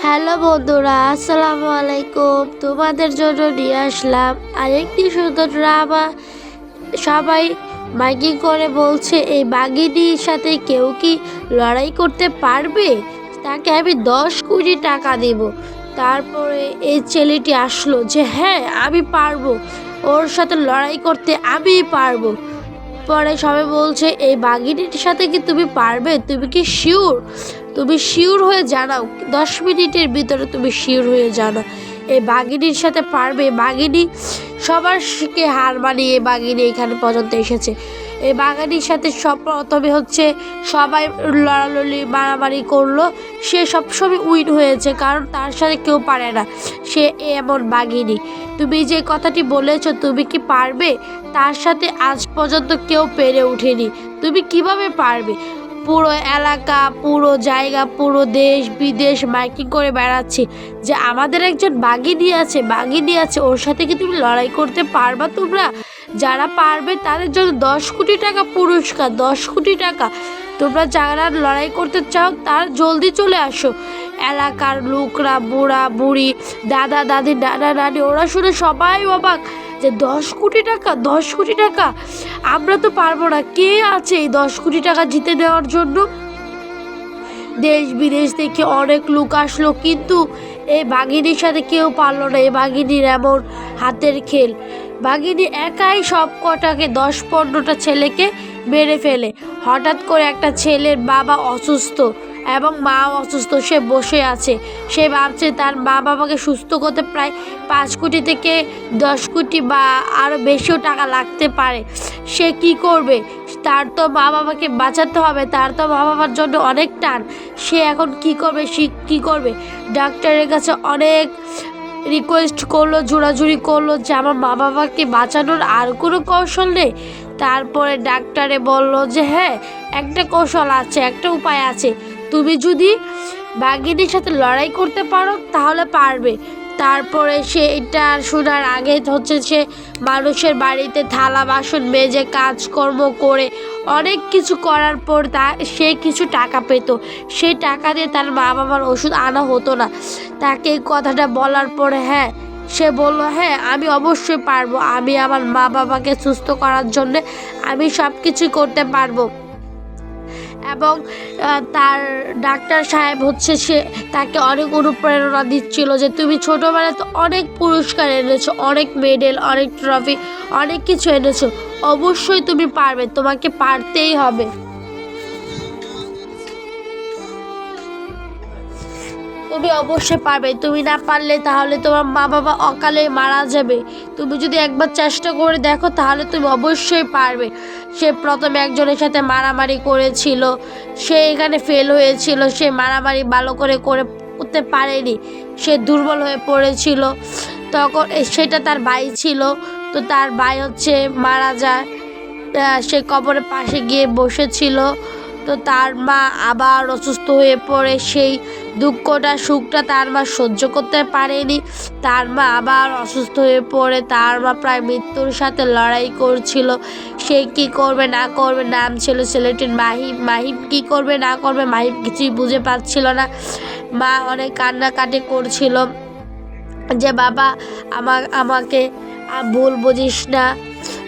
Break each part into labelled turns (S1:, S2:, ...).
S1: Hello বন্ধুরা, আসসালামু আলাইকুম। তোমাদের জন্য নিয়ে আসলাম আরেকটি সুন্দর ড্রামা। সবাই মাইকিং করে বলছে এই বাঘিনীর সাথে কেউ কি লড়াই করতে পারবে, তাকে আমি 10 কোটি টাকা দেব। তারপরে এই ছেলেটি আসলো যে হ্যাঁ আমি পারবো, ওর সাথে লড়াই করতে আমি পারবো। পরে সবাই বলছে এই বাঘিনীটির সাথে কি তুমি পারবে, তুমি কি শিওর? তুমি শিওর হয়ে জানাও, 10 মিনিটের ভিতরে তুমি শিওর হয়ে জানাও এই বাঘিনীর সাথে পারবে। বাঘিনী সবার কে হার মানিয়ে বাঘিনী এখানে পর্যন্ত এসেছে। এই বাঘিনীর সাথে সব প্রথমে হচ্ছে সবাই লড়ালড়ি মারামারি করলো, সে সবসময় উইন হয়েছে, কারণ তার সাথে কেউ পারে না, সে এমন বাঘিনী। তুমি যে কথাটি বলেছো তুমি কি পারবে, তার সাথে আজ পর্যন্ত কেউ পেরে ওঠেনি, তুমি কিভাবে পারবে? পুরো এলাকা, পুরো জায়গা, পুরো দেশ বিদেশ মাইকিং করে বেড়াচ্ছি যে আমাদের একজন বাঘিনী আছে, বাঘিনী আছে, ওর সাথে কি তুমি লড়াই করতে পারবা? তোমরা যারা পারবে তাদের জন্য 10 কোটি টাকা পুরস্কার, 10 কোটি টাকা। তোমরা যারা লড়াই করতে চাও তার জলদি চলে আসো। এলাকার লোকরা, বুড়া বুড়ি, দাদা দাদি, নানা নানি, ওরা শুনে সবাই অবাক যে 10 কোটি টাকা, 10 কোটি টাকা, আমরা তো পারবো না, কে আছে এই 10 কোটি টাকা জিতে নেওয়ার জন্য? দেশ বিদেশ থেকে অনেক লোক আসলো, কিন্তু এই বাঘিনীর সাথে কেউ পারলো না। এই বাঘিনীর এমন হাতের খেল, বাঘিনী একাই সব কটাকে 10-15টা ছেলেকে মেরে ফেলে। হঠাৎ করে একটা ছেলের বাবা অসুস্থ এবং মা অসুস্থ, সে বসে আছে, সে ভাবছে তার মা বাবাকে সুস্থ করতে প্রায় 5 কোটি থেকে 10 কোটি বা আরও বেশিও টাকা লাগতে পারে। সে কি করবে? তার তো মা বাবাকে বাঁচাতে হবে, তার তো মা বাবার জন্য অনেক টান। সে এখন কি করবে? সে কী করবে? ডাক্তারের কাছে অনেক রিকোয়েস্ট করলো, জোরাজুরি করলো যে আমার মা বাবাকে বাঁচানোর আর কোনো কৌশল নেই। তারপরে ডাক্তারে বলল যে হ্যাঁ, একটা কৌশল আছে, একটা উপায় আছে, তুমি যদি বাঘিনীর সাথে লড়াই করতে পারো তাহলে পারবে। তারপরে সে এটা শোনার আগে হচ্ছে সে মানুষের বাড়িতে থালা বাসন মেজে কাজকর্ম করে অনেক কিছু করার পর সে কিছু টাকা পেত। সেই টাকা দিয়ে তার মা বাবার ওষুধ আনা হতো না। তাকে এই কথাটা বলার পরে হ্যাঁ, সে বলল হ্যাঁ আমি অবশ্যই পারবো, আমি আমার মা বাবাকে সুস্থ করার জন্যে আমি সব কিছুই করতে পারবো। এবং তার ডাক্তার সাহেব হচ্ছে সে তাকে অনেক অনুপ্রেরণা দিচ্ছিল যে তুমি ছোটোবেলায় তো অনেক পুরস্কার এনেছো, অনেক মেডেল, অনেক ট্রফি, অনেক কিছু এনেছো, অবশ্যই তুমি পারবে, তোমাকে পারতেই হবে। তুমি অবশ্যই পারবে, তুমি না পারলে তাহলে তোমার মা বাবা অকালে মারা যাবে। তুমি যদি একবার চেষ্টা করে দেখো তাহলে তুমি অবশ্যই পারবে। সে প্রথমে একজনের সাথে মারামারি করেছিল, সে এখানে ফেল হয়েছিল, সে মারামারি ভালো করে করতে পারেনি, সে দুর্বল হয়ে পড়েছিল। তখন সেটা তার ভাই ছিল, তো তার ভাই হচ্ছে মারা যায়। সে কবরের পাশে গিয়ে বসেছিল, তো তার মা আবার অসুস্থ হয়ে পড়ে। সেই দুঃখটা সুখটা তার মা সহ্য করতে পারেনি, তার মা আবার অসুস্থ হয়ে পড়ে, তার মা প্রায় মৃত্যুর সাথে লড়াই করছিল। সে কি করবে না করবে, নাম ছিল ছেলেটির মাহিম। মাহিম কি করবে না করবে মাহিম কিছুই বুঝে পাচ্ছিল না। মা অনেক কান্নাকাটি করছিল যে বাবা আমাকে ভুল বুঝিস না,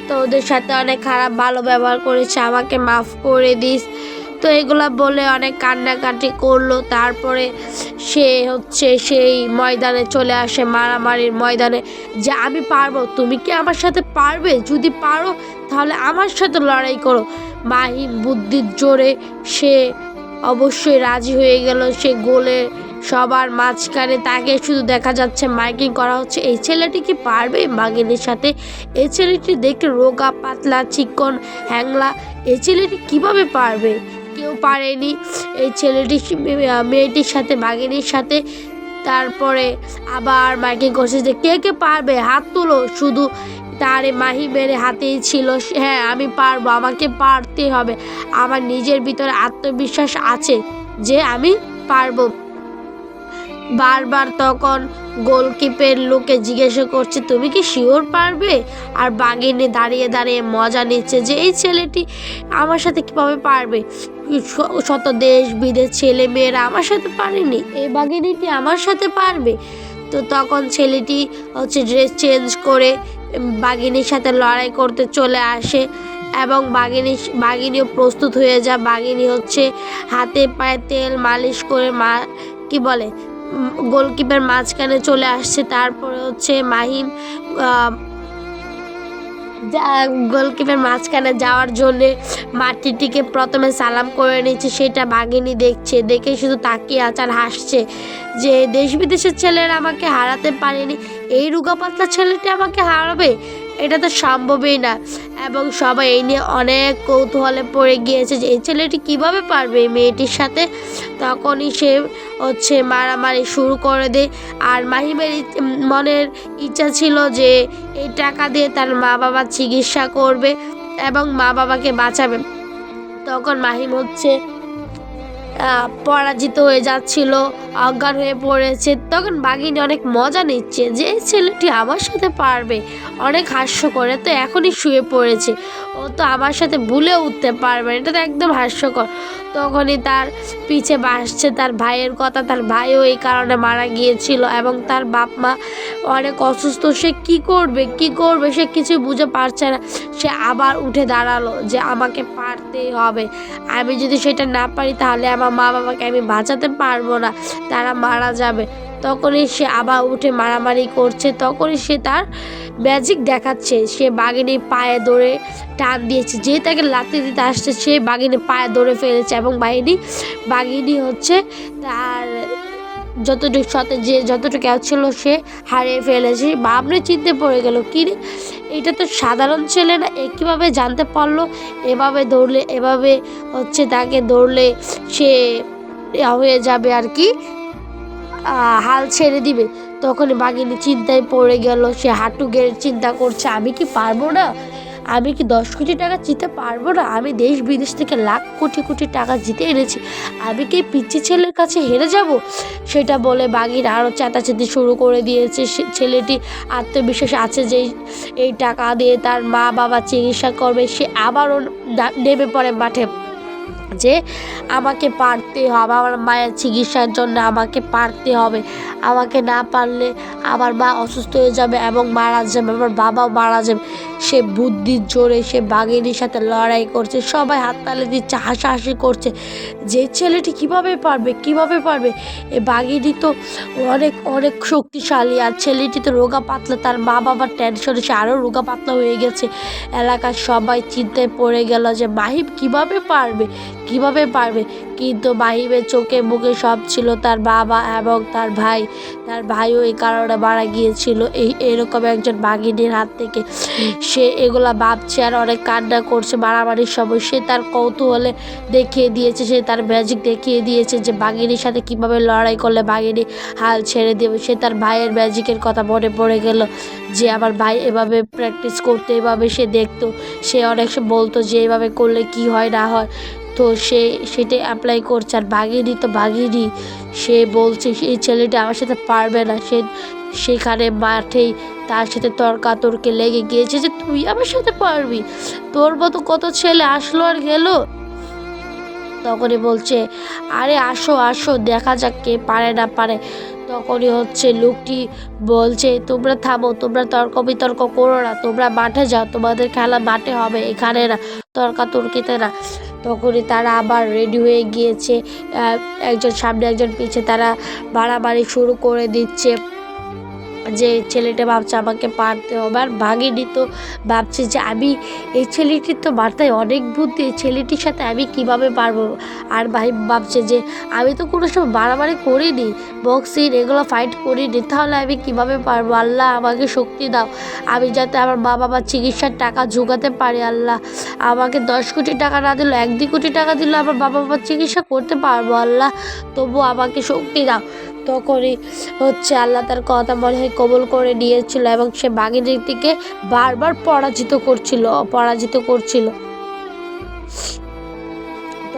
S1: তো ওদের সাথে অনেক খারাপ ভালো ব্যবহার করেছে, আমাকে মাফ করে দিস। তো এগুলা বলে অনেক কান্নাকাটি করলো। তারপরে সে হচ্ছে সেই ময়দানে চলে আসে, মারামারির ময়দানে, যে আমি পারবো, তুমি কি আমার সাথে পারবে? যদি পারো তাহলে আমার সাথে লড়াই করো। মাহিম বুদ্ধির জোরে সে অবশ্যই রাজি হয়ে গেল। সে গোলে সবার মাঝখানে, তাকে শুধু দেখা যাচ্ছে মাইকিং করা হচ্ছে এই ছেলেটি কি পারবে বাঘিনীর সাথে? এই ছেলেটি দেখতে রোগা পাতলা চিকন হ্যাংলা, এই ছেলেটি কিভাবে পারবে? কেউ পারেনি এই ছেলেটি মেয়েটির সাথে, বাঘিনীর সাথে। তারপরে আবার মাইকিং করছে যে কে কে পারবে, হাত তুলো। শুধু তার মাহিমের হাতেই ছিল হ্যাঁ আমি পারবো, আমাকে পারতে হবে, আমার নিজের ভিতরে আত্মবিশ্বাস আছে যে আমি পারবো। বারবার তখন গোলকিপের লোকে জিজ্ঞাসা করছে তুমি কি শিওর পারবে, আর বাঘিনী দাঁড়িয়ে দাঁড়িয়ে মজা নিচ্ছে যে এই ছেলেটি আমার সাথে কিভাবে পারবে, শত দেশ বিদেশ ছেলে মেয়েরা আমার সাথে পারেনি, এই বাঘিনীটি আমার সাথে পারবে। তো তখন ছেলেটি হচ্ছে ড্রেস চেঞ্জ করে বাঘিনীর সাথে লড়াই করতে চলে আসে এবং বাঘিনীও প্রস্তুত হয়ে যায়। বাঘিনী হচ্ছে হাতে পায়ে তেল মালিশ করে কি বলে গোলকিপার মাঝখানে চলে আসছে। তারপরে হচ্ছে মাহিম গোলকিপার মাঝখানে যাওয়ার জন্য মাটিটিকে প্রথমে সালাম করে নিচ্ছে, সেটা বাঘিনী দেখছে, দেখে শুধু তাকিয়ে আছে আর হাসছে যে দেশ বিদেশের ছেলেরা আমাকে হারাতে পারেনি, এই রুগা পাতলা ছেলেটি আমাকে হারাবে, এটা তো সম্ভবই না। এবং সবাই এই নিয়ে অনেক কৌতূহলে পড়ে গিয়েছে যে এই ছেলেটি কিভাবে পারবে এই মেয়েটির সাথে। তখনই সে হচ্ছে মারামারি শুরু করে দেয়। আর মাহিমের মনের ইচ্ছা ছিল যে এই টাকা দিয়ে তার মা বাবার চিকিৎসা করবে এবং মা বাবাকে বাঁচাবে। তখন মাহিম হচ্ছে পরাজিত হয়ে যাচ্ছিল, অজ্ঞান হয়ে পড়েছে। তখন বাঘিনী অনেক মজা নিচ্ছে যে এই ছেলেটি আমার সাথে পারবে, অনেক হাস্য করে, তো এখনই শুয়ে পড়েছে, ও তো আমার সাথে ভুলেও উঠতে পারবে না, এটা তো একদম হাস্যকর। তখনই তার পিছে বাসছে তার ভাইয়ের কথা, তার ভাইও এই কারণে মারা গিয়েছিল এবং তার বাপ মা অনেক অসুস্থ, সে কি করবে সে কিছু বুঝে পারছে না। সে আবার উঠে দাঁড়ালো যে আমাকে পারতেই হবে, আমি যদি সেটা না পারি তাহলে আমার মা বাবাকে আমি বাঁচাতে পারবো না, তারা মারা যাবে। তখনই সে আবার উঠে মারামারি করছে। তখনই সে তার ম্যাজিক দেখাচ্ছে, সে বাঘিনীর পায়ে ধরে টান দিয়েছে, যে তাকে লাথি দিতে আসছে সে বাঘিনী পায়ে ধরে ফেলেছে এবং বাঘিনী হচ্ছে তার যতটুকু ছিল সে হারিয়ে ফেলেছে। বাবরে চিনতে পড়ে গেল, কি রে এটা তো সাধারণ ছেলে না, এ কীভাবে জানতে পারলো, এভাবে হচ্ছে তাকে ধরলে সে হয়ে যাবে আর কি, হাল ছেড়ে দিবে। তখন বাঘিনী চিন্তায় পড়ে গেল, সে হাঁটু গেড়ে চিন্তা করছে আমি কি পারবো না, আমি কি 10 কোটি টাকা জিতে পারবো না, আমি দেশ বিদেশ থেকে লাখ কোটি টাকা জিতে এনেছি, আমি কি পিচ্ছি ছেলের কাছে হেরে যাব। সেটা বলে বাঘিনী আরও চেঁচাচেঁতি শুরু করে দিয়েছে। ছেলেটি আত্মবিশ্বাস আছে যে এই টাকা দিয়ে তার মা বাবা চিকিৎসা করবে। সে আবারও নেমে পড়ে মাঠে যে আমাকে পারতে হবে, আমার মায়ের চিকিৎসার জন্য আমাকে পারতে হবে, আমাকে না পারলে আমার মা অসুস্থ হয়ে যাবে এবং মারা যাবে, আমার বাবাও মারা যাবে। সে বুদ্ধির জোরে সে বাঘিনীর সাথে লড়াই করছে, সবাই হাততালি দিচ্ছে, হাসাহাসি করছে যে ছেলেটি কিভাবে পারবে। এ বাঘিনী তো অনেক শক্তিশালী, আর ছেলেটি তো রোগা পাতলা, তার মা বাবার টেনশনে সে আরও রোগা পাতলা হয়ে গেছে। এলাকার সবাই চিন্তায় পড়ে গেল যে মাহিম কিভাবে পারবে। কিন্তু মাহিমের চোখে মুখে সব ছিল তার বাবা এবং তার ভাইও এই কারণে মারা গিয়েছিল এরকম একজন বাঘিনীর হাত থেকে। সে এগুলা ভাবছে আর অনেক কান্না করছে। মারামারির সময় সে তার কৌতূহলে দেখিয়ে দিয়েছে, সে তার ম্যাজিক দেখিয়ে দিয়েছে যে বাঘিনীর সাথে কিভাবে লড়াই করলে বাঘিনী হাল ছেড়ে দেবে। সে তার ভাইয়ের ম্যাজিকের কথা মনে পড়ে গেল যে আমার ভাই এভাবে প্র্যাকটিস করতে, এভাবে সে দেখতো, সে অনেক বলতো যে এভাবে করলে কি হয় না হয়, তো সে সেটাই অ্যাপ্লাই করছে। আর বাঘিনী সে বলছে এই ছেলেটা আমার সাথে পারবে না, সেখানে মাঠেই তার সাথে তর্কাতর্কি লেগে গিয়েছে যে তুই আমার সাথে পারবি, তোর মতো কত ছেলে আসলো আর গেল। তখনই বলছে আরে আসো দেখা যাক কে পারে না পারে। তখনই হচ্ছে লোকটি বলছে তোমরা থামো, তোমরা তর্ক বিতর্ক করো না, তোমরা মাঠে যাও, তোমাদের খেলা মাঠে হবে, এখানে না, তর্কাতর্কিতে না। তখনই তারা আবার রেডি হয়ে গিয়েছে, একজন সামনে একজন পিছে, তারা বাড়াবাড়ি শুরু করে দিচ্ছে যে ছেলেটা ভাবছে আমাকে পারতে হবে। আর বাঘিনী তো ভাবছে যে আমি এই ছেলেটির তো মাথায় অনেক বুদ্ধি, এই ছেলেটির সাথে আমি কিভাবে পারবো। আর ভাই ভাবছে যে আমি তো কোনো সময় বাড়াবাড়ি করিনি, বক্সিং এগুলো ফাইট করিনি, তাহলে আমি কিভাবে পারবো। আল্লাহ আমাকে শক্তি দাও, আমি যাতে আমার মা বাবার চিকিৎসার টাকা জোগাতে পারি। আল্লাহ আমাকে 10 কোটি টাকা না দিল, 1-2 কোটি টাকা দিলে আমার বাবা মার চিকিৎসা করতে পারবো। আল্লাহ তবু আমাকে শক্তি দাও। তখনই হচ্ছে আল্লাহ তার কথা মনে হয় কবুল করে নিয়েছিল এবং সে বাঘিনীর দিকে বারবার পরাজিত করছিল।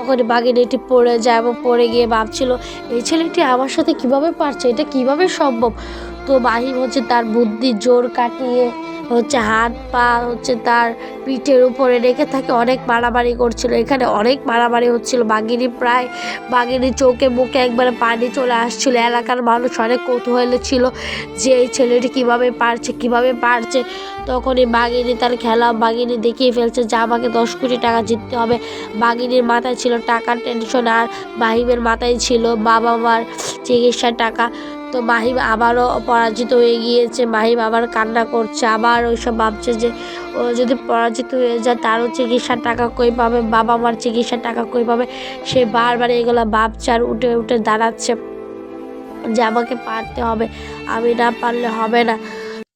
S1: তখনই বাঘিনীটি পড়ে যায় এবং পড়ে গিয়ে ভাবছিল এই ছেলেটি আমার সাথে কিভাবে পারছে, এটা কিভাবে সম্ভব। তো মাহিম হচ্ছে তার বুদ্ধির জোর কাটিয়ে হচ্ছে হাত পা হচ্ছে তার পিঠের উপরে রেখে তাকে অনেক মারামারি করছিল। এখানে অনেক মারামারি হচ্ছিল। বাঘিনীর চোখে মুখে একবারে পানি চলে আসছিল। এলাকার মানুষ অনেক কৌতূহলী ছিল যে এই ছেলেটি কিভাবে পারছে। তখনই বাঘিনী দেখিয়ে ফেলছে যে আমাকে 10 কোটি টাকা জিততে হবে। বাঘিনীর মাথায় ছিল টাকার টেনশন, আর মাহিমের মাথায় ছিল বাবা মার চিকিৎসার টাকা। তো মাহিম আবারও পরাজিত হয়ে গিয়েছে। মাহিম আবার কান্না করছে, আবার ওইসব ভাবছে যে ও যদি পরাজিত হয়ে যায় তারও চিকিৎসার টাকা কই পাবে, বাবা মার চিকিৎসার টাকা কই পাবে। সে বারবার এগুলো ভাবছে আর উঠে উঠে দাঁড়াচ্ছে যে আমাকে পারতে হবে, আমি না পারলে হবে না।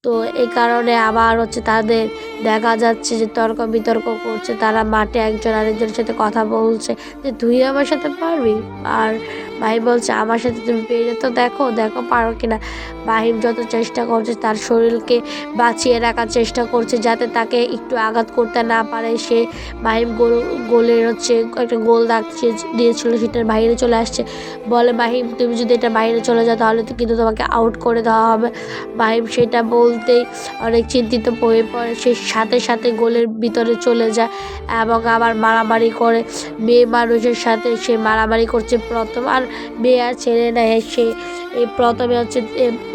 S1: তো এই কারণে আবার হচ্ছে তাদের দেখা যাচ্ছে যে তর্ক বিতর্ক করছে। তারা মাঠে একজন আরেকজনের সাথে কথা বলছে যে তুই আমার সাথে পারবি, আর মাহিম বলছে আমার সাথে তুমি পেরে তো দেখো পারো কিনা। মাহিম যত চেষ্টা করছে তার শরীরকে বাঁচিয়ে রাখার চেষ্টা করছে যাতে তাকে একটু আঘাত করতে না পারে। মাহিম গোলের হচ্ছে একটা গোল দাগ দিয়েছিল, সেটার বাইরে চলে আসছে। বলে মাহিম তুমি যদি এটা বাইরে চলে যাও তাহলে তো কিন্তু তোমাকে আউট করে দেওয়া হবে। মাহিম সেটা বলতেই অনেক চিন্তিত হয়ে পড়ে। সে সাথে সাথে গোলের ভিতরে চলে যায় এবং আবার মারামারি করে। মেয়ে মানুষের সাথে সে মারামারি করছে প্রথম, আর মেয়ে আর ছেলে না, সে প্রথমে হচ্ছে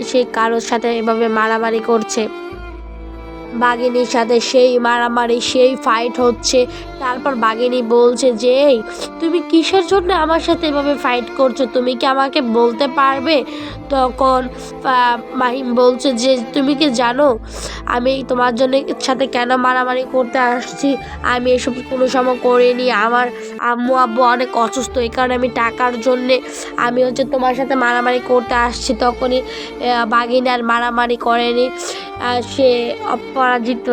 S1: সে কারোর সাথে এভাবে মারামারি করছে। বাঘিনীর সাথে সেই মারামারি, সেই ফাইট হচ্ছে। তারপর বাঘিনী বলছে যে এই তুমি কিসের জন্য আমার সাথে এভাবে ফাইট করছো, তুমি কি আমাকে বলতে পারবে। তখন মাহিম বলছে যে তুমি কি জানো আমি তোমার জন্য সাথে কেন মারামারি করতে আসছি। আমি এসব কোনো সময় করিনি, আমার আম্মু আব্বু অনেক অসুস্থ, এই কারণে আমি টাকার জন্যে আমি হচ্ছে তোমার সাথে মারামারি করতে আসছি। তখনই বাঘিনী আর মারামারি করেনি, সে অপরাজিত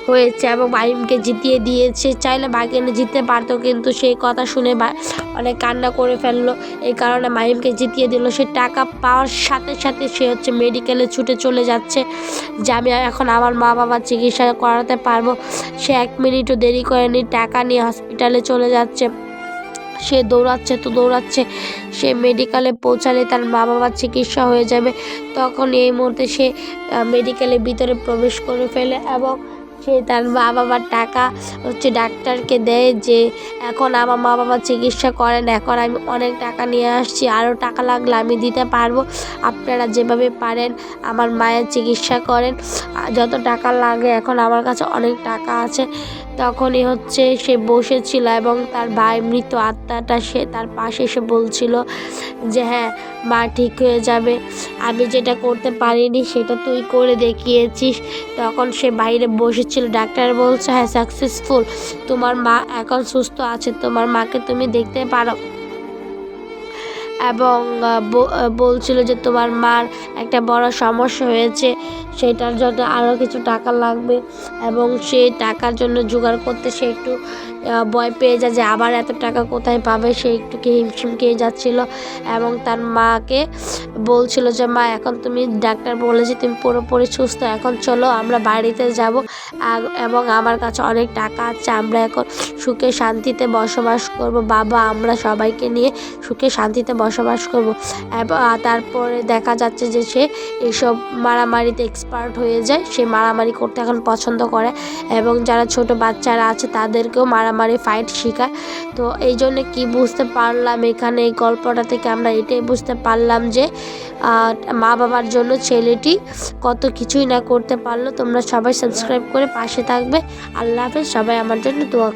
S1: হয়েছে এবং মাহিমকে জিতিয়ে দিয়েছে। চাইলে বাঘিনী জিততে পারতো, কিন্তু সেই কথা শুনে অনেক কান্না করে ফেললো। এই কারণে মাহিমকে জিতিয়ে দিল। সে টাকা পাওয়ার সাথে সাথে সে হচ্ছে মেডিকেলে ছুটে চলে যাচ্ছে যে আমি এখন আমার মা বাবার চিকিৎসা করাতে পারবো। সে 1 মিনিটও দেরি করেনি, টাকা নিয়ে হসপিটালে চলে যাচ্ছে। সে দৌড়াচ্ছে, সে মেডিকেলে পৌঁছালে তার মা বাবার চিকিৎসা হয়ে যাবে। তখন এই মুহূর্তে সে মেডিকেলের ভিতরে প্রবেশ করে ফেলে এবং সে তার মা বাবার টাকা হচ্ছে ডাক্তারকে দেয় যে এখন আমার মা বাবার চিকিৎসা করেন, এখন আমি অনেক টাকা নিয়ে আসছি, আরও টাকা লাগলে আমি দিতে পারবো, আপনারা যেভাবে পারেন আমার মায়ের চিকিৎসা করেন, যত টাকা লাগে এখন আমার কাছে অনেক টাকা আছে। তখনই হচ্ছে সে বসেছিল এবং তার ভাই মৃত আত্মাটা সে তার পাশে এসে বলছিল যে হ্যাঁ মা ঠিক হয়ে যাবে, আমি যেটা করতে পারিনি সেটা তুই করে দেখিয়েছিস। তখন সে বাইরে বসেছিল, ডাক্তার বলছে হ্যাঁ সাকসেসফুল, তোমার মা এখন সুস্থ আছে, তোমার মাকে তুমি দেখতে পারো। এবং বলছিল যে তোমার মার একটা বড় সমস্যা হয়েছে, সেটার জন্য আরও কিছু টাকা লাগবে এবং সেই টাকার জন্য জোগাড় করতে সে একটু ভয় পেয়ে যায় যে আবার এত টাকা কোথায় পাবে। সে একটু হিমশিম খেয়ে যাচ্ছিল এবং তার মাকে বলছিল যে মা এখন তুমি ডাক্তার বলেছে তুমি পুরোপুরি সুস্থ, এখন চলো আমরা বাড়িতে যাব এবং আমার কাছে অনেক টাকা আছে, আমরা এখন সুখে শান্তিতে বসবাস করব, বাবা আমরা সবাইকে নিয়ে সুখে শান্তিতে বসবাস করব। এবং তারপরে দেখা যাচ্ছে যে সে এইসব মারামারিতে এক্সপার্ট হয়ে যায়। সে মারামারি করতে এখন পছন্দ করে এবং যারা ছোট বাচ্চারা আছে তাদেরকেও মারামারি ফাইট শেখায়। তো এই জন্য কি বুঝতে পারলাম এখানে এই গল্পটা থেকে আমরা এটাই বুঝতে পারলাম যে মা বাবার জন্য ছেলেটি কত কিছুই না করতে পারলো। তোমরা সবাই সাবস্ক্রাইব করে পাশে থাকবে। আল্লাহ হাফেজ, সবাই আমার জন্য দোয়া